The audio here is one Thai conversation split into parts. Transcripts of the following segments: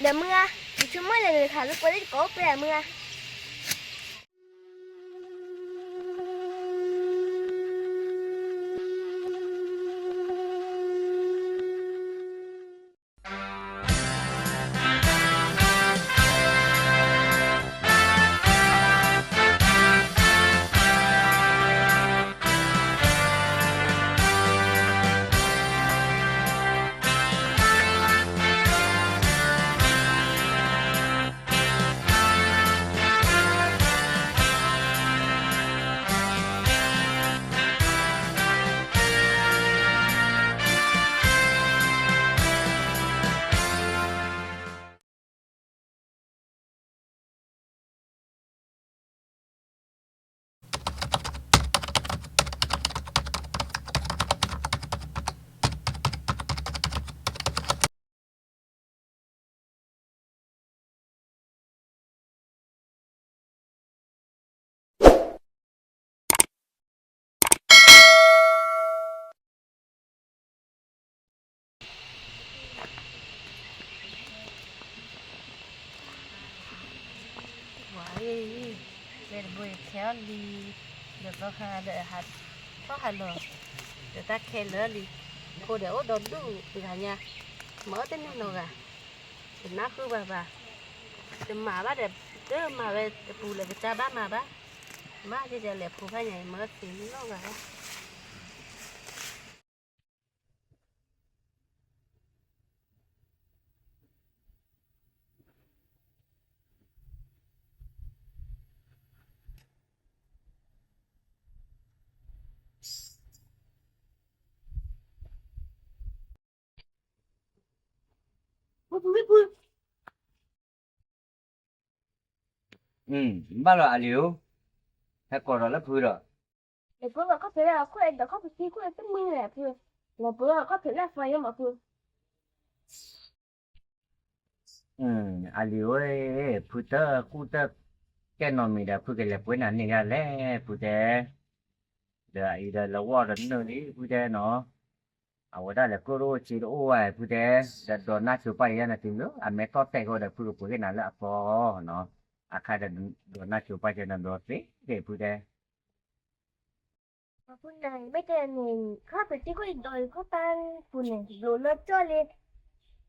Để mưa, chúng mới là người thả lúc đấy có để mưa. Vậy để buổi khéo đi được có hà đợi hạt có hạt lửa để ta khen nữa đi cô để đốn đủ từ hà nhà mở tên nên nào cả thì nó cứ bà thì mà bác đẹp chứ mà về phụ lại cha bác mà bác chỉ để phụ phải nhảy mở thì nó cả bao giờ à liu hay còn đó là vui rồi Để bữa có thể là có thể có thể có thể mưa là vừa. Là bữa có thể là phải mà vừa. à liu ấy phụ tơ cụ tơ cái nón mình đã phụ cái là quên anh này ra lẽ phụ tơ đợi đợi là qua đến nơi đi phụ tơ nó à đây là cô đôi chỉ đôi ai phụ tơ đã đón nát chụp bay ra là tìm nữa à mẹ có tay cô đã phụ cái nào là phò nó à khai đã đón nát chụp bay cho nên đón thế để phụ tơ Mà phun này bây giờ mình có thể chỉ có đòi có tan phun này rồi nó cho lên.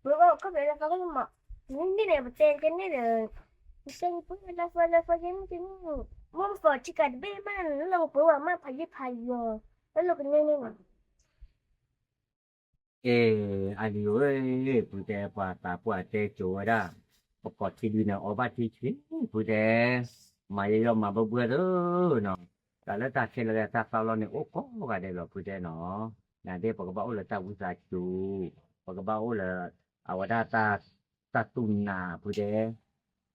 Bữa có thể là có cái mà những cái này một tên cái này là tên phun là phải cái món phở chỉ cần bé mà nó là một bữa mà phải rồi. Nó là cái này mà. ê à liu ơi phụ tơ qua ta qua tê chúa đó có có chỉ đi nào ở ba chỉ chuyến phụ tơ mà giờ mà bữa đó nó cả là ta xem là ta sao lo này ố có cái đây là phụ đề nó là đây bảo bảo là ta uống trà chú bảo bảo là àว่าta tung na phụ đề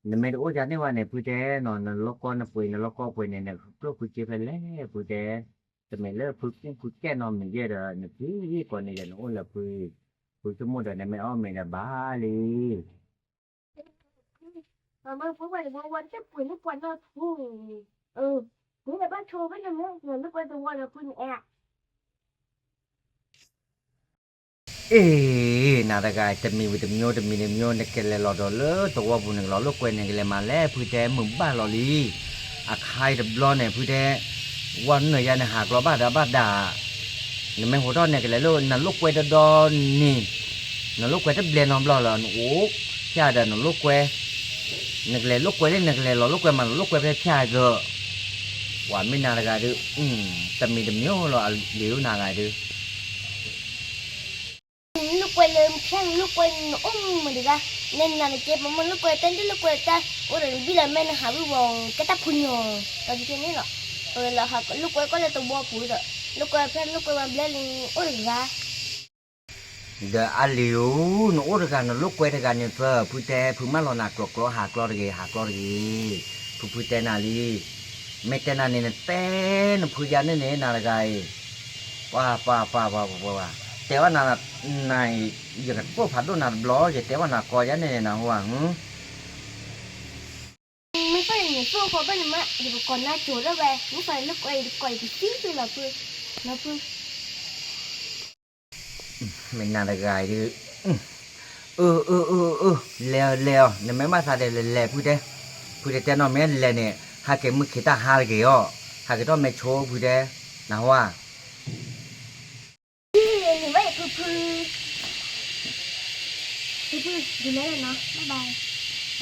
nên mấy đứa giờ nàyว่าnày phụ đề nó lóc con này này lúc phụ chế phải lấy phụ đềแต่ไม่เลิกphụแก่นอนมันเยอะเลยเนี่ยพี่ก่อนเนี่ยnó là phụ cái môn đời nàyไม่อ้อมไม่ละบ้าเลย Mà bữa vậy là quan chắc phun nó quan nó ừ. Những cái bác thô với nhau nữa, người nó quay từ quan là phun à. Naraga temi nekele lodo le to wa buneng lo lo kwen nekele ma le phute mum ba lo li a khai de blo ne phute wan ne ya ne ha glo ba da ne men ho do nekele lo na lo kwe da do ni na lo kwe de ble no blo lo o cha da no lo kwe nekele lo kwe le nekele lo kwe ma lo kwe pe cha go wan mi naraga du temi de myo lo liu naraga du Lúc quay lên sang lúc quay nó mà được ra. Nên là chơi mà lúc quay tên lúc quay ta. Ủa rồi bây giờ mình hạ với vòng cái tắp phun nhờ. Rồi cái này rồi. Rồi là hạ lúc quay có là tàu bò phun rồi. Lúc quay phèn lúc quay mà lên ủa rồi ra. The aliu no ora ga no lokwe de ga ni fa pute pu ma lo na klo ha klo ri pute na li mete na ni ne te no pu ya ne na la ga i wa te wa na nai ya ga ko pha do na blo je te wa na ko ya ne na ho wa Mới phải nhảy phương có bên mà thì còn là chỗ đó về. Mới phải lúc quay thì xíu thôi là phương. Là phương. mình na la ga i แล้วเนี่ยไม่มาซาเดแลผู้ใดแต่นอนแม่แลเนี่ยหาเกมึกขิตาหาเกยอหาเกต้องไม่โชว์ผู้ใดนะว่า พี่หนูไม่พื้ดูแลเลยเนาะบ๊ายบาย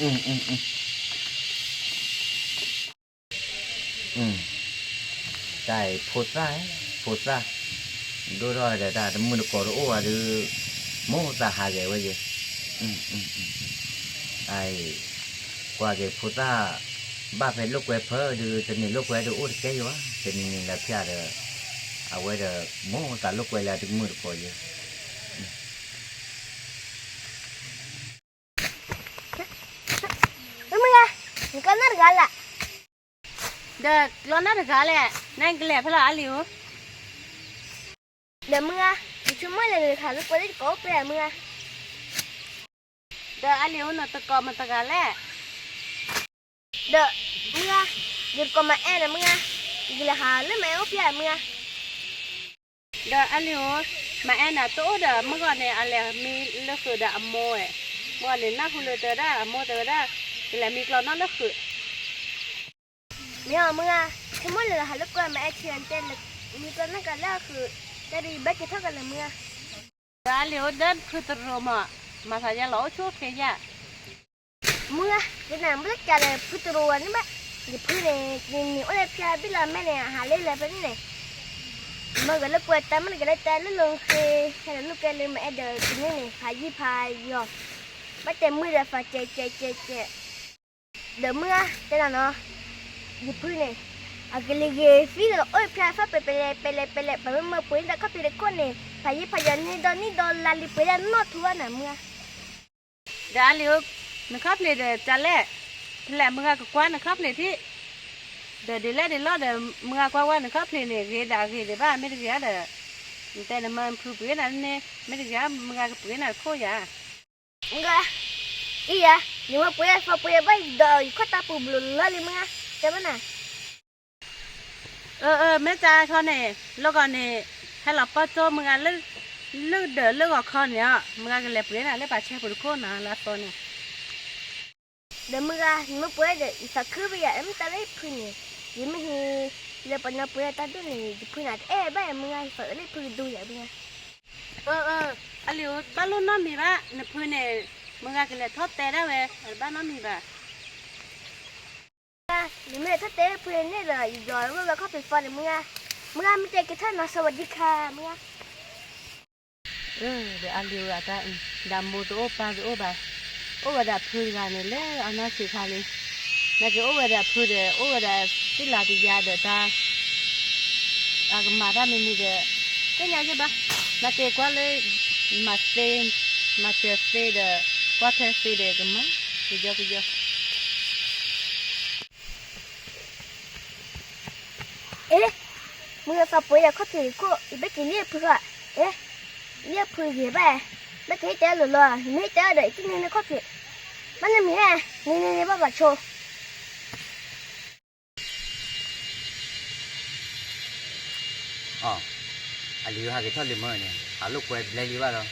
อืมได้โพสต์ดูรอเดี๋ยวแต่มือก่อนโอ้ว่าดูโม่ตาหาเกไว้เยอะไอ้กว่าเกโพสต์บ้าเป็นลูกเวฟเฟอร์ดูจะมีลูกเวฟดูโอ้เกยวะจะมีแล้วพี่อาเดเอาไว้เดโม่ตาลูกเวฟแล้วดูมือก่อนเยอะ Mira, ni kana regala. เด็กร้อนน่าจะกาแหละนั่นก็แหละพลาหลิว Dah mira, cuma le kalau boleh kau pe mira. เด็กอาหลิวน่ะตะกอมันตะกาแหละ Dah mira, dia kau ma dah mira. Gila halu mai kau pe mira. เด็กอาหลิวมาแอนน่ะโตเด็กเมื่อก่อนเนี่ยอะไรมีเลือกคือเด็กอโมเมื่อก่อนเนี่ยน่าคุณเลยเจอได้อโมเจอได้แต่ละมีกลอนนั่นเลือกคือ Mira mira, cuma le halu kau ma cian ten. Ni kana kala ku dari baca tak kala mira. เด็กอาหลิวเดินคือตะโรมาทายาล้อชั่วเพีย Mira, dia nak boleh kala puturuan ni ba. Di pune ni oleh pe bila mana halu le pe ni. Magala kuat taman gala talu long ke kalau kala ma ada ni ni haji payo. Baca mira fa ce. Dah mira, tena no. Di pune. Agak-lagi feel oi pernah pele baru mau puin dah kau pilih kau ni. Payi ni dah lali puin no tuan nama. เด็กอาหลิวนะครับเลยเด็กจันแหละแหละมึงก็กวนนะครับเลยที่เด็กเล่เด็กล้อเด็กมึงก็กวนนะครับเลยเนี่ยเกดาเกดบ้าไม่ได้เกดเด็กแต่เนี่ยมันพูดเปลี่ยนนั่นเนี่ยไม่ได้เกดมึงก็เปลี่ยนนั่นโคยา Enggak. Iya, ni mau puin baik dah. Kau tak pu belum lali mana. Macam mana? แม่จ้าเขาเนี่ยแล้วก็เนี่ยให้เราป้าโจมึงก็เลือกเดินเลือกออกคอนเนี่ยมึงก็เลยเปลี่ยนอะไรป่าเช่ปุโคนะแล้วตอนเนี่ย Dah murah, ni mau puin dah. Isa kerja ya, em tak leh puin ni. Dia mesti lepas nak puin tadi ni, dia puin ada. Baik murah, isa leh puin dulu ya murah. อันนี้บ้านลูกน้องมีบ้าในพื้นเนี่ยมึงก็เลยทอดแต่ได้เว้ยบ้านน้องมีบ้า Ni meh tak teh puin ni dah. Jual murah kau pergi faham murah. Murah mesti kita nak sawadika murah. เดี๋ยวอันเดียวอะดำมูตัวโอปาตัวโอบะโอบะดับพื้นกันเลยอันนั้นสิค่ะเลยนั่นก็โอบะดับพื้นเด้อโอบะดับสิลาติยาเด้อตาอากมาได้ไม่มีเด้อเป็นยังไงบ้างนั่นเจ้ากว่าเลยมาเต้นมาเตะเตะเด้อกว่าเตะเตะเด้อกันมั้งกูเจอ Murah kau puin kau pergi kau. Ibu kini pura. Dia pergi bah. Dah kita lalu. Ni kita ada. Itu ni kau pergi. Mana ni? Ni bapa show. อ๋ออันนี้หาเกทอดลิมเมอร์เนี่ยหาลูกเวฟเลยดีว่าเรา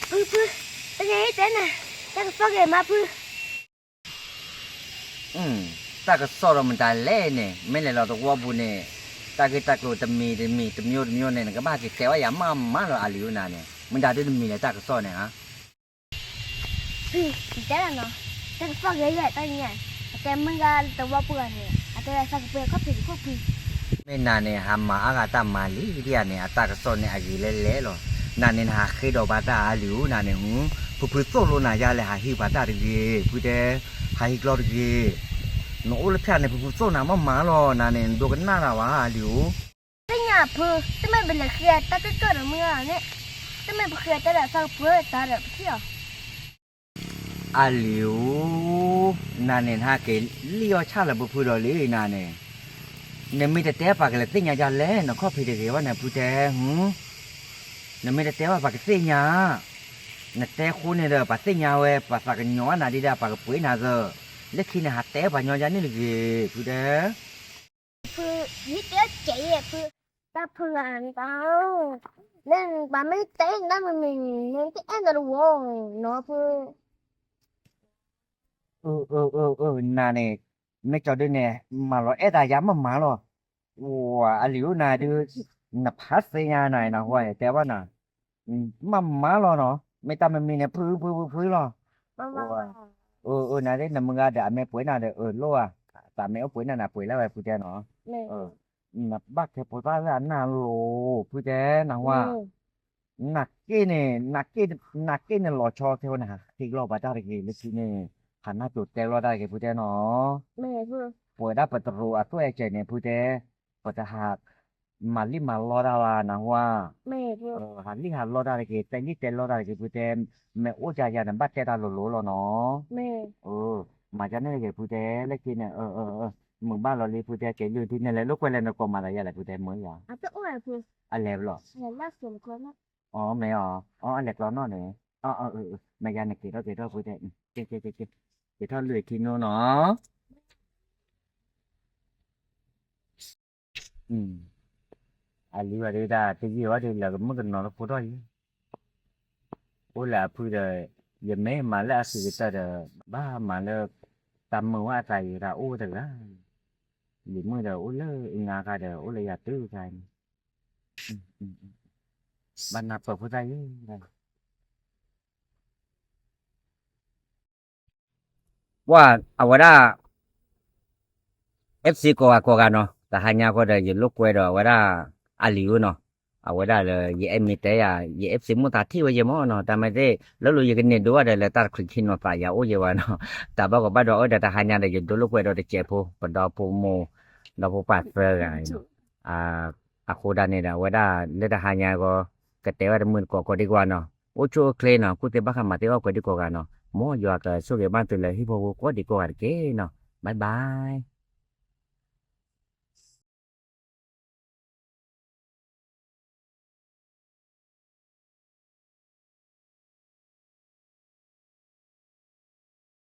Pu. Tanya itu na. Tak pakai mapu. ตาก็สอบมันตายเล่เนี่ยไม่เลยเราต้องว่าบุญเนี่ยตาก็ตาโกรธตะมีเนี่ยก็บ้ากี่แต่ว่าอย่ามาเราอาลิวนาเนี่ยมันได้ด้วยมีเลยตาก็สอบเนี่ยฮะ Kita lah no. Tak pakai ya tanya. Tapi mungkin tak mapu ni. Atau rasa kau pergi kau pergi. ไม่นานเนี่ยหามาอากาศตามาลีเดียเนี่ยตาก็สอบเนี่ยอายุเล่ๆหรอนานเนี่ยหาเคยดอกบาตาอาลิวนานเนี่ยผู้โซโลนายาเลยหาฮิบาตาดีผู้เดหาฮิกลอดีน้องโอลเพียเนี่ยผู้โซนามาหรอนานเนี่ยดูกันหน้าละวะอาลิว Tanya pu. Tapi bila kerja tak tu murah ni. Tapi kerja tak ada sang pu tak ada betul. อาลิวนานเนี่ยหาเกลียวชาละบุพูดเลยนานเนี่ยเนี่ยไม่ได้แต่ปากเลยติงยาเล่นข้อผิดเดียวว่าเนี่ยพูดแต่เนี่ยไม่ได้แต่ว่าปากติงยาเนี่ยแต่คนเนี่ยเด้อปากติงยาเว้ยปากกันย้อนน่ะดีด้าปากปุ๋ยน่ะเด้อเล็กขี้เนี่ยหาแต่ปากย้อนยานี่เลยพูดแต่ Pu ni dia cek pu. Tak pu ngan tahu. nên bà mới té nó mình nên cái ăn được nó vừa นาเนี่ยไม่จอดด้วยเนี่ยมาหรอเอ็ดายามาหรอว้าอันเหลียวนาดูนับพัสยาหน่อยนะห้วยแต่ว่าน่ะมาหรอเนาะไม่ตามมันมีเนี่ยพื้นหรอ mà นาได้นำมึงอาเดี๋ยวแม่ป่วยน่ะเดี๋ยวโลอ่ะแต่แม่ป่วยน่ะป่วยแล้วไปพูดแจเนาะ mẹ นับบักแค่ป่วยบ้านแล้วน่าโลพูดแจนะว่า นักเก็ตเนี่ยรอชอเท่านะที่รอบัตรได้กี่ลิซี่เนี่ยหันหน้าจุดแต่รอได้กี่ผู้เจ้าเนาะ mẹ vừa ป่วยได้ประตูอ่ะตัวเอเจเนี่ยผู้เจ้าปัจจัหักมาลิมารอได้ว่านะว่า mẹ vừa หันลิหันรอได้กี่แต่นี่แต่รอได้กี่ผู้เจ้าแม่โอ้ใจยานันบัตรเจ้าได้หลุๆแล้วเนาะ mẹ มาจากนี่กี่ผู้เจ้าเล็กที่เนี่ยเมืองบ้านเราลีผู้เจ้าเกี่ยวที่เนี่ยเลยลูกเวลาเราก็มาอะไรอย่างไรผู้เจ้าเหมือนอย่าง à tức là vừa อะไรหรอ là lát sườn con á อ๋อไม่อ๋ออันเล็กร้อนนอเนี่ยไม่ยานเกี่ยวพูดได้เกี่ยวทอดเลยกินเนาะอันนี้ว่าได้ที่ยี่ว่าได้แล้วมันก็นอนพูดได้โอ้ละพูดได้ยังไม่มาแล้วสิแต่เดบ้ามาแล้วตามมือว่าใจเราโอ้แต่ละหรือมือเดโอ้เลยงากันเดโอ้เลยอยากตื้อกันบ้านนับเปิดพูดได้ว่าเอาว่าได้ FC ก็กันเนาะแต่หายาก็ได้ยินลูกกวยดอกว่าได้อาลิวเนาะเอาว่าได้เลยยี่เอ็มมีแต่ยายี่ FC มุตาที่ว่าเยมอเนาะแต่ไม่ได้แล้วรู้ยังกันเนี่ยดูว่าได้เลยตัดคลิกขึ้นมาฝ่ายยาโอ้ยว่าเนาะแต่บอกว่าบ้านเราแต่หายาได้ยินดูลูกกวยดอกได้เจ็บผู้ปนดอผู้โมดอผู้ปัดเฟอร์ไงเนาะอาคูดาเนี่ยว่าได้เลยแต่หายาก็แต่ว่าหมื่นกว่าดีกว่าเนาะโอ้ชัวเคลเนาะกูเตบ้าขันมาเตว่าก็ดีกว่ากันเนาะโมอยากสู้กับบ้านตัวเลยที่พวกก็ดีกว่าเก๋เนาะบายบาย